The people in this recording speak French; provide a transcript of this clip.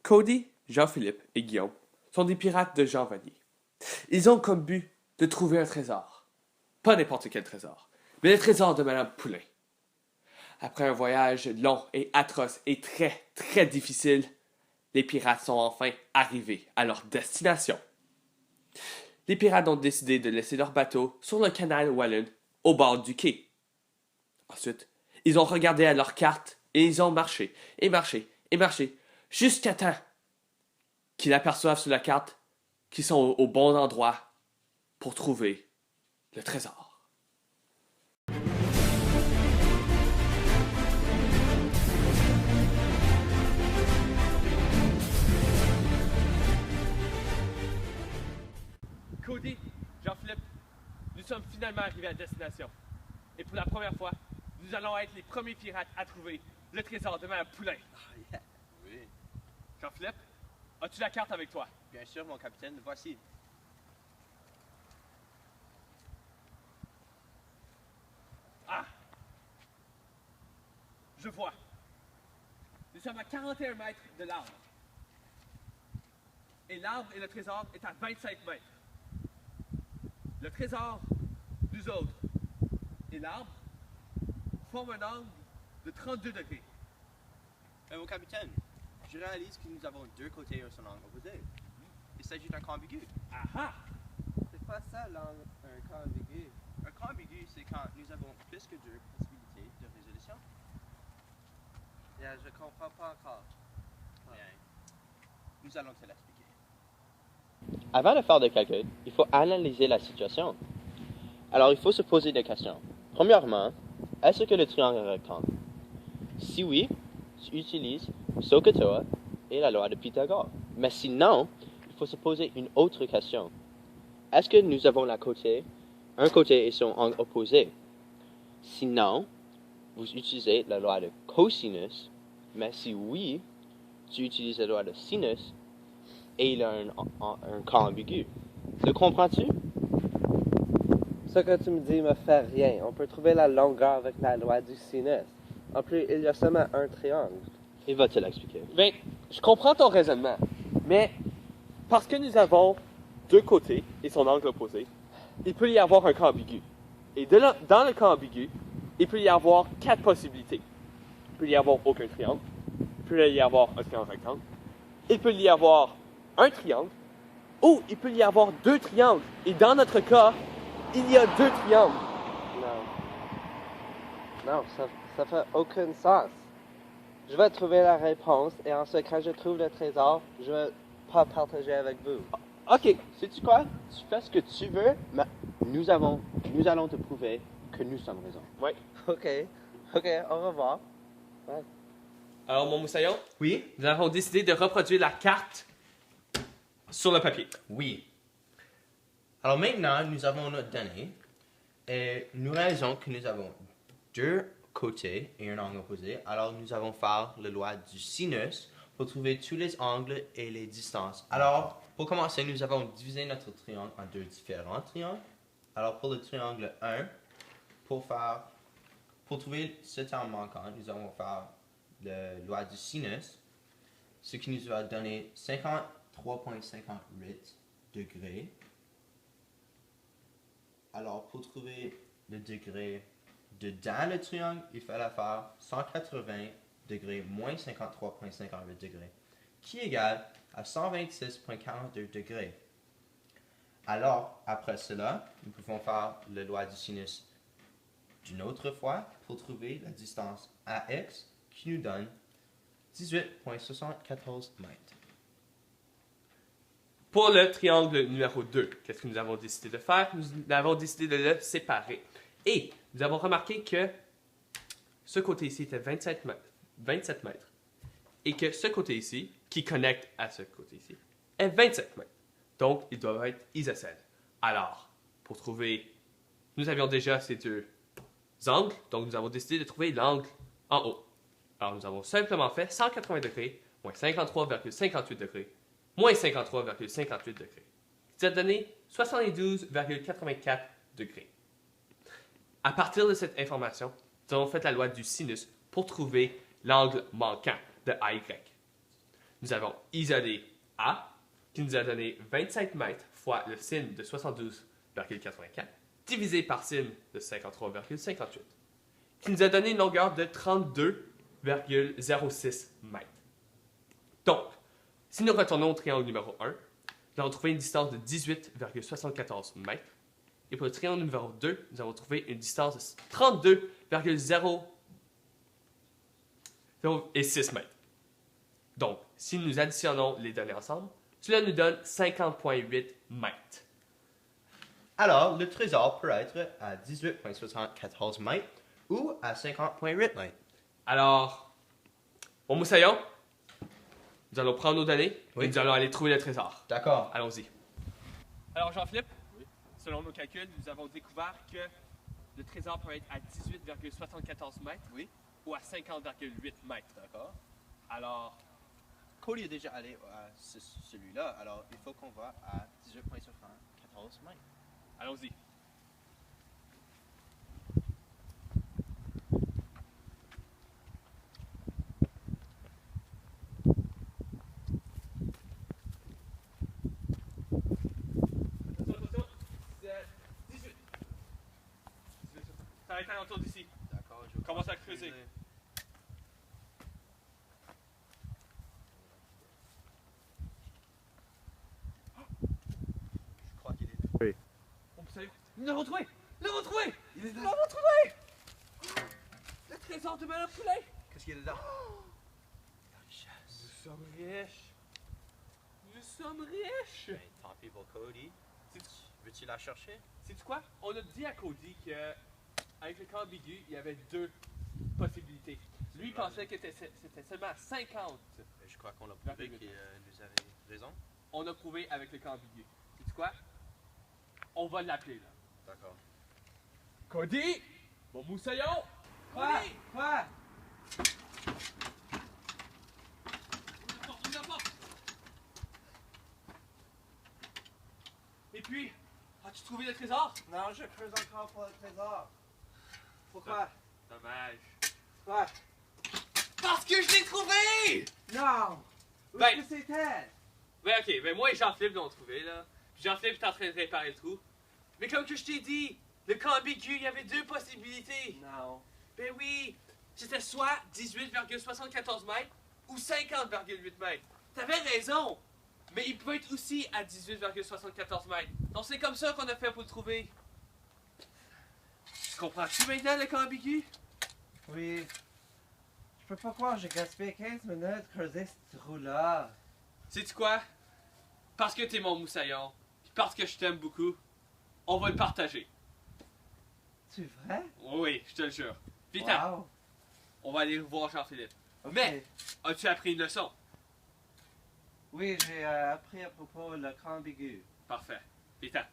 Cody, Jean-Philippe et Guillaume sont des pirates de Jean Vanier. Ils ont comme but de trouver un trésor. Pas n'importe quel trésor, mais le trésor de Madame Poulain. Après un voyage long et atroce et très, très difficile, les pirates sont enfin arrivés à leur destination. Les pirates ont décidé de laisser leur bateau sur le canal Wallen au bord du quai. Ensuite, ils ont regardé à leur carte et ils ont marché et marché et marché jusqu'à temps qu'ils aperçoivent sur la carte qu'ils sont au bon endroit pour trouver le trésor. Cody, Jean-Philippe, nous sommes finalement arrivés à destination. Et pour la première fois, nous allons être les premiers pirates à trouver le trésor de Mme Poulain. Oh, yeah. Oui. Jean-Philippe, as-tu la carte avec toi? Bien sûr, mon capitaine, voici. Ah! Je vois. Nous sommes à 41 mètres de l'arbre. Et l'arbre et le trésor est à 25 mètres. Le trésor, nous autres, et l'arbre forment un angle de 32 degrés. Mais mon capitaine, je réalise que nous avons deux côtés au son angle opposé. Il s'agit d'un camp ambigu. Ah ah! C'est pas ça, un cas ambigu. Un camp ambigu, c'est quand nous avons plus que deux possibilités de résolution. Yeah, je comprends pas encore. Bien, nous allons te l'expliquer. Avant de faire des calculs, il faut analyser la situation. Alors, il faut se poser des questions. Premièrement, est-ce que le triangle est rectangle? Si oui, tu utilises SOHCAHTOA et la loi de Pythagore. Mais sinon, il faut se poser une autre question. Est-ce que nous avons un côté et son angle opposé? Sinon, vous utilisez la loi de cosinus, mais si oui, tu utilises la loi de sinus et il a un cas ambigu. Le comprends-tu? Ce que tu me dis me fait rien. On peut trouver la longueur avec la loi du sinus. En plus, il y a seulement un triangle. Il va te l'expliquer. Ben, je comprends ton raisonnement, mais parce que nous avons deux côtés et son angle opposé, il peut y avoir un cas ambigu. Et dans le cas ambigu, il peut y avoir quatre possibilités. Il peut y avoir aucun triangle, il peut y avoir un triangle rectangle, il peut y avoir un triangle, ou il peut y avoir deux triangles. Et dans notre cas, il y a deux triangles. Non, ça fait aucun sens. Je vais trouver la réponse et ensuite, quand je trouve le trésor, je vais pas partager avec vous. Ok, sais-tu quoi? Tu fais ce que tu veux, mais nous allons te prouver que nous sommes raison. Oui. Ok, au revoir. Ouais. Alors, mon moussaillon, Oui? nous avons décidé de reproduire la carte sur le papier. Oui. Alors maintenant, nous avons notre donnée et nous réalisons que nous avons deux côtés et un angle opposé. Alors nous allons faire la loi du sinus pour trouver tous les angles et les distances. Alors, pour commencer, nous avons divisé notre triangle en deux différents triangles. Alors pour le triangle 1, pour trouver ce terme manquant, nous allons faire la loi du sinus, ce qui nous va donner 53,58 degrés. Alors, pour trouver le degré dedans le triangle, il fallait faire 180 degrés moins 53,58 degrés, qui est égal à 126,42 degrés. Alors, après cela, nous pouvons faire la loi du sinus d'une autre fois pour trouver la distance AX, qui nous donne 18,74 mètres. Pour le triangle numéro 2, qu'est-ce que nous avons décidé de faire? Nous avons décidé de le séparer. Et nous avons remarqué que ce côté ici était 27 mètres. Et que ce côté ici, qui connecte à ce côté ici, est 27 mètres. Donc, ils doivent être isocèles. Alors, pour trouver, nous avions déjà ces deux angles, donc nous avons décidé de trouver l'angle en haut. Alors nous avons simplement fait 180 degrés moins 53,58 degrés moins 53,58 degrés, qui nous a donné 72,84 degrés. À partir de cette information, nous avons fait la loi du sinus pour trouver l'angle manquant de AY. Nous avons isolé A, qui nous a donné 25 mètres fois le sin de 72,84, divisé par sin de 53,58, qui nous a donné une longueur de 32,06 mètres. Donc, si nous retournons au triangle numéro 1, nous allons trouver une distance de 18,74 mètres. Et pour le triangle numéro 2, nous avons trouvé une distance de 32,06 mètres. Donc, si nous additionnons les données ensemble, cela nous donne 50,8 mètres. Alors, le trésor peut être à 18,74 mètres ou à 50,8 mètres. Alors, mon moussaillon, nous allons prendre nos données Oui. et nous allons aller trouver le trésor. D'accord. Allons-y. Alors, Jean-Philippe, selon nos calculs, nous avons découvert que le trésor peut être à 18,74 mètres ou à 50,8 mètres. D'accord. Alors, Cody est déjà allé à celui-là, alors il faut qu'on va à 18,14 mètres. allons-y. Attention, 18. Ça va être alentour d'ici. D'accord, je Commence à creuser. Je crois qu'il est. Mon moussaillon, nous l'avons trouvé! Nous l'avons trouvé! Il est Nous là. l'avons trouvé! Le trésor de Madame Poulet! Qu'est-ce qu'il y a dedans? Nous sommes riches! Nous sommes riches! Ben, tant pis pour Cody. Veux-tu la chercher? Sais-tu quoi? On a dit à Cody que avec le cas ambigu, il y avait deux possibilités. Lui il pensait que c'était seulement 50. Ben, je crois qu'on a prouvé qu'il nous avait raison. On a prouvé avec le cas ambigu. Sais-tu quoi? On va l'appeler là. D'accord. Cody! Mon moussaillon! Quoi? Cody! Quoi? Ouvre la porte! Et puis, as-tu trouvé le trésor? Non, je creuse encore pour le trésor. Pourquoi? Dommage. Quoi? Parce que je l'ai trouvé! Non! Où Ben- est-ce que c'était? Ben ok, ben moi et Jean-Philippe l'ont trouvé là. Puis Jean-Philippe est en train de réparer le trou. Mais comme que je t'ai dit, le cas ambigu, il y avait deux possibilités. Non. Ben oui, c'était soit 18,74 mètres ou 50,8 mètres. T'avais raison, mais il peut être aussi à 18,74 mètres. Donc c'est comme ça qu'on a fait pour le trouver. Tu comprends-tu maintenant le cas ambigu? Oui. Je peux pas croire, j'ai gaspillé 15 minutes creuser ce trou-là. Sais-tu quoi? Parce que t'es mon moussaillon, puis parce que je t'aime beaucoup, on va le partager. C'est vrai? Oui, je te le jure. Putain, Wow. on va aller voir Jean-Philippe. Ok. Mais- As-tu appris une leçon? Oui, j'ai appris à propos le camp ambigu. Parfait. Putain,